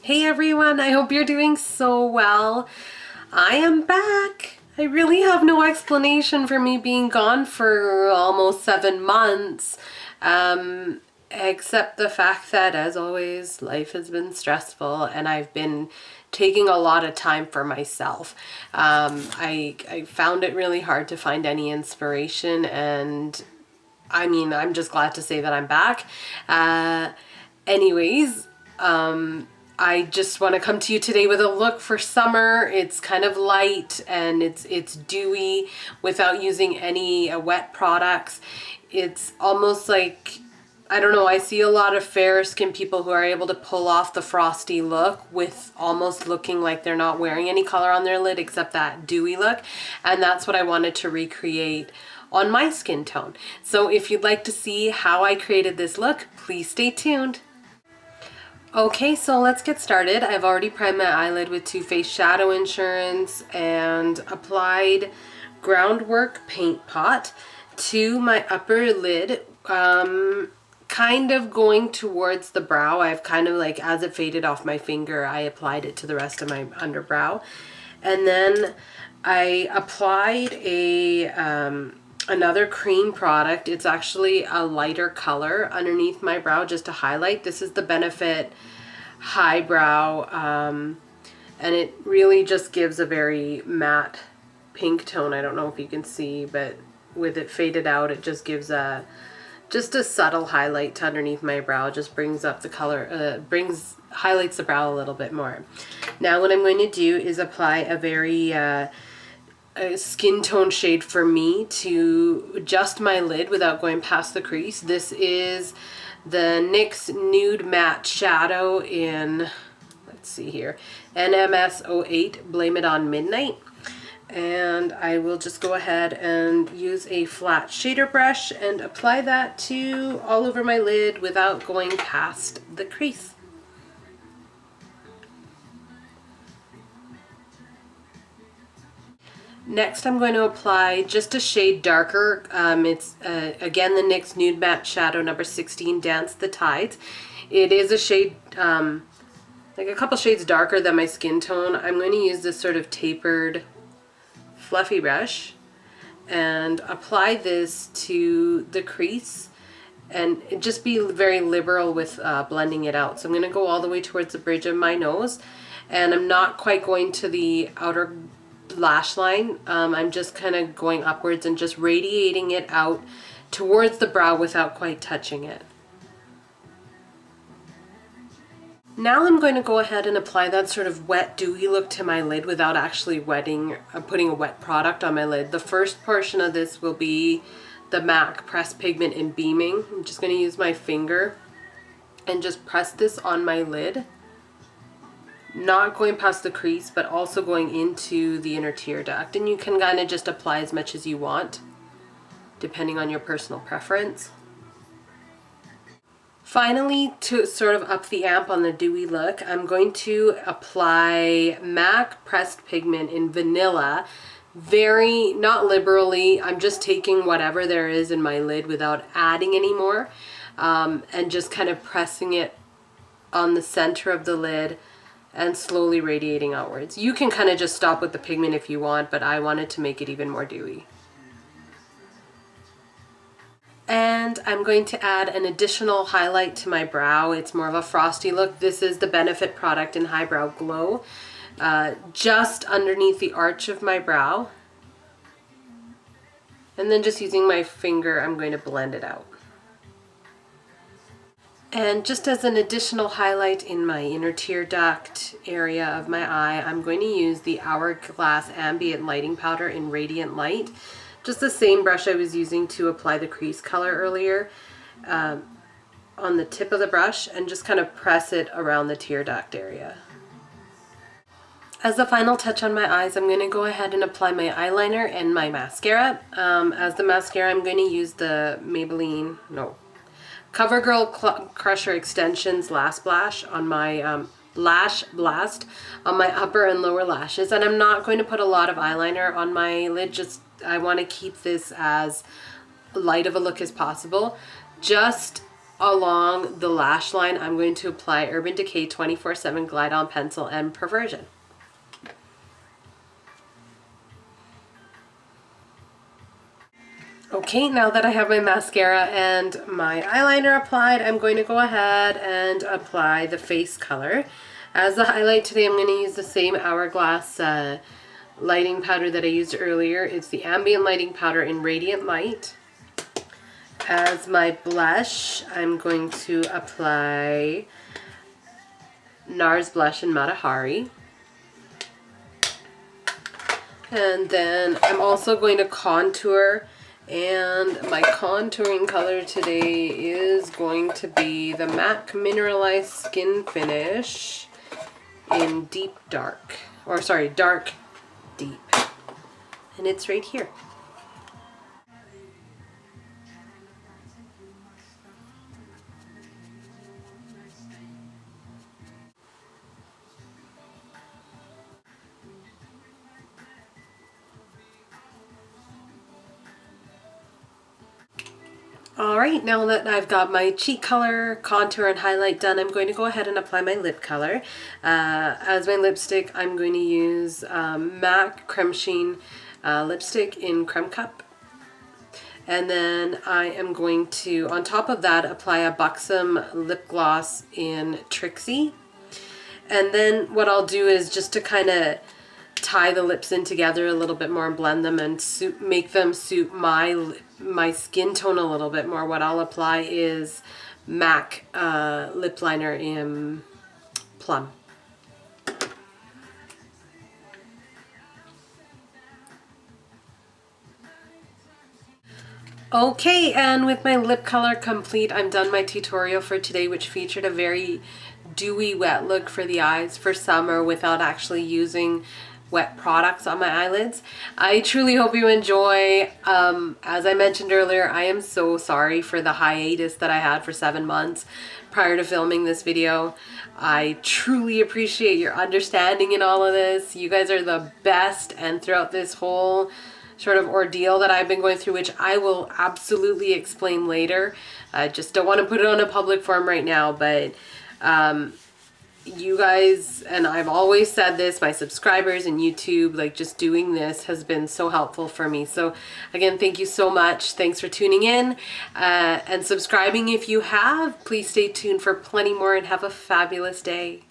Hey everyone, I hope you're doing so well. I am back. I really have no explanation for me being gone for almost 7 months, except the fact that, as always, life has been stressful and I've been taking a lot of time for myself. I found it really hard to find any inspiration, and I mean, I'm just glad to say that I'm back. Anyways, I just want to come to you today with a look for summer. It's kind of light and it's dewy without using any wet products. It's almost like, I don't know, I see a lot of fair skin people who are able to pull off the frosty look with almost looking like they're not wearing any color on their lid except that dewy look. And that's what I wanted to recreate on my skin tone. So if you'd like to see how I created this look, please stay tuned. Okay, so let's get started. I've already primed my eyelid with Too Faced Shadow Insurance and applied Groundwork paint pot to my upper lid, kind of going towards the brow. I've kind of like, as it faded off my finger, I applied it to the rest of my underbrow. And then I applied another cream product. It's actually a lighter color underneath my brow just to highlight. This is the Benefit Highbrow, and it really just gives a very matte pink tone. I don't know if you can see, but with it faded out, it just gives just a subtle highlight to underneath my brow. Just brings up the color, highlights the brow a little bit more. Now what I'm going to do is apply a very a skin tone shade for me to adjust my lid without going past the crease. This is the NYX Nude Matte Shadow in, let's see here, NMS 08 Blame It On Midnight. And I will just go ahead and use a flat shader brush and apply that to all over my lid without going past the crease. Next, I'm going to apply just a shade darker. It's again the NYX Nude Matte Shadow number 16, Dance the Tides. It is a shade, like a couple shades darker than my skin tone. I'm going to use this sort of tapered, fluffy brush and apply this to the crease and just be very liberal with blending it out. So I'm going to go all the way towards the bridge of my nose, and I'm not quite going to the outer lash line. I'm just kind of going upwards and just radiating it out towards the brow without quite touching it. Now I'm going to go ahead and apply that sort of wet dewy look to my lid without actually putting a wet product on my lid. The first portion of this will be the MAC Pressed Pigment in Beaming. I'm just going to use my finger and just press this on my lid. Not going past the crease, but also going into the inner tear duct. And you can kind of just apply as much as you want, depending on your personal preference. Finally, to sort of up the amp on the dewy look, I'm going to apply MAC Pressed Pigment in Vanilla. Very, not liberally, I'm just taking whatever there is in my lid without adding any more, and just kind of pressing it on the center of the lid and slowly radiating outwards. You can kind of just stop with the pigment if you want, but I wanted to make it even more dewy. And I'm going to add an additional highlight to my brow. It's more of a frosty look. This is the Benefit product in Highbrow Glow, just underneath the arch of my brow. And then just using my finger, I'm going to blend it out. And just as an additional highlight in my inner tear duct area of my eye, I'm going to use the Hourglass Ambient Lighting Powder in Radiant Light. Just the same brush I was using to apply the crease color earlier, on the tip of the brush, and just kind of press it around the tear duct area. As the final touch on my eyes, I'm going to go ahead and apply my eyeliner and my mascara. As the mascara, I'm going to use the CoverGirl Crusher Extensions Lash Blast on my Lash Blast on my upper and lower lashes. And I'm not going to put a lot of eyeliner on my lid, just I want to keep this as light of a look as possible. Just along the lash line, I'm going to apply Urban Decay 24/7 Glide On Pencil and Perversion. Okay, now that I have my mascara and my eyeliner applied, I'm going to go ahead and apply the face color. As the highlight today, I'm going to use the same Hourglass lighting powder that I used earlier. It's the Ambient lighting powder in Radiant Light. As my blush, I'm going to apply NARS blush in Matahari. And then I'm also going to contour, and my contouring color today is going to be the MAC Mineralize Skin Finish in Deep Dark, or sorry, Dark Deep. And it's right here. Alright, now that I've got my cheek color, contour, and highlight done, I'm going to go ahead and apply my lip color. As my lipstick, I'm going to use MAC Creme Sheen lipstick in Creme Cup. And then I am going to, on top of that, apply a Buxom lip gloss in Trixie. And then what I'll do is, just to kind of tie the lips in together a little bit more and blend them and make them suit my skin tone a little bit more, what I'll apply is MAC lip liner in Plum. Okay, and with my lip color complete, I'm done my tutorial for today, which featured a very dewy wet look for the eyes for summer without actually using wet products on my eyelids. I truly hope you enjoy. As I mentioned earlier, I am so sorry for the hiatus that I had for 7 months prior to filming this video. I truly appreciate your understanding in all of this. You guys are the best, and throughout this whole sort of ordeal that I've been going through, which I will absolutely explain later. I just don't want to put it on a public forum right now, but you guys, and I've always said this, my subscribers and YouTube, like, just doing this has been so helpful for me. So again, thank you so much. Thanks for tuning in and subscribing if you have. Please stay tuned for plenty more, and have a fabulous day.